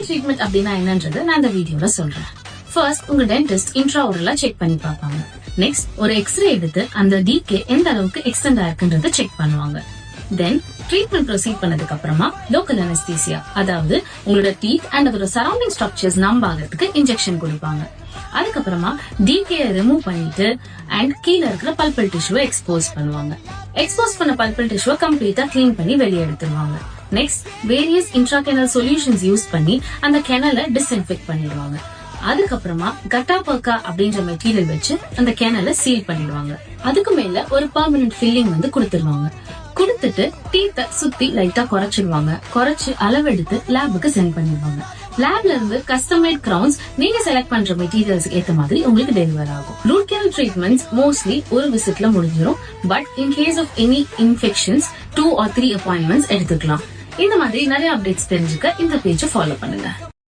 Treatment அப்படின்னா என்னன்றது நான் இந்த வீடியோல சொல்றேன். ஃபர்ஸ்ட் உங்க டென்டிஸ்ட் இன்ட்ராஓரலா செக் பண்ணி பார்ப்பாங்க. நெக்ஸ்ட் ஒரு எக்ஸ்ரே எடுத்து அந்த டிகே எந்த அளவுக்கு எக்ஸ்டெண்ட் ஆயிருக்குன்றத செக் பண்ணுவாங்க. தென் ட்ரீட்மெண்ட் ப்ரொசீட் பண்ணதுக்கு அப்புறமா லோக்கல் அனஸ்தீசியா, அதாவது உங்களோட டீத் அண்ட் அதோட சரௌண்டிங் ஸ்ட்ரக்சர்ஸ் நம்ப ஆகிறதுக்கு இன்ஜெக்ஷன் கொடுப்பாங்க. அதுக்கப்புறமா டிகே ரிமூவ் பண்ணிட்டு அண்ட் கீழ இருக்கிற பல்பல் டிஷ்யூவை எக்ஸ்போஸ் பண்ணுவாங்க. எக்ஸ்போஸ் பண்ண பல்பல் டிஷ்யூவை கம்ப்ளீட்டா கிளீன் பண்ணி வெளியே எடுத்துருவாங்க. நெக்ஸ்ட் வேரியஸ் இன்ட்ராகெனல் சொல்யூஷன்ஸ் யூஸ் பண்ணி அந்த கெனலை டிஸ்இன்ஃபெக்ட் பண்ணிடுவாங்க. அதுக்கப்புறமா கட்டா பர்கா அப்படின்ற மெட்டீரியல் வச்சு அந்த கெனலை சீல் பண்ணிடுவாங்க. அதுக்கு மேல ஒரு பெர்மனன்ட் ஃபில்லிங் கொடுத்துருவாங்க. கொடுத்துட்டு டீத்தை சுத்தி லைட்டா குறைச்சிடுவாங்க. குறைச்சு அளவெடுத்து லேபுக்கு சென்ட் பண்ணிடுவாங்க. லேப்ல இருந்து கஸ்டமைட் கிரவுன்ஸ் நீங்க செலக்ட் பண்ற மெட்டீரியல்ஸ் ஏத்த மாதிரி உங்களுக்கு டெலிவர் ஆகும். ரூட் கேனல் ட்ரீட்மெண்ட்ஸ் மோஸ்ட்லி ஒரு விசிட்ல முடிஞ்சிடும். But in case of any infections 2 or 3 appointments எடுத்துக்கலாம். இந்த மாதிரி நிறைய அப்டேட்ஸ் தெரிஞ்சுக்க இந்த பேஜை ஃபாலோ பண்ணுங்க.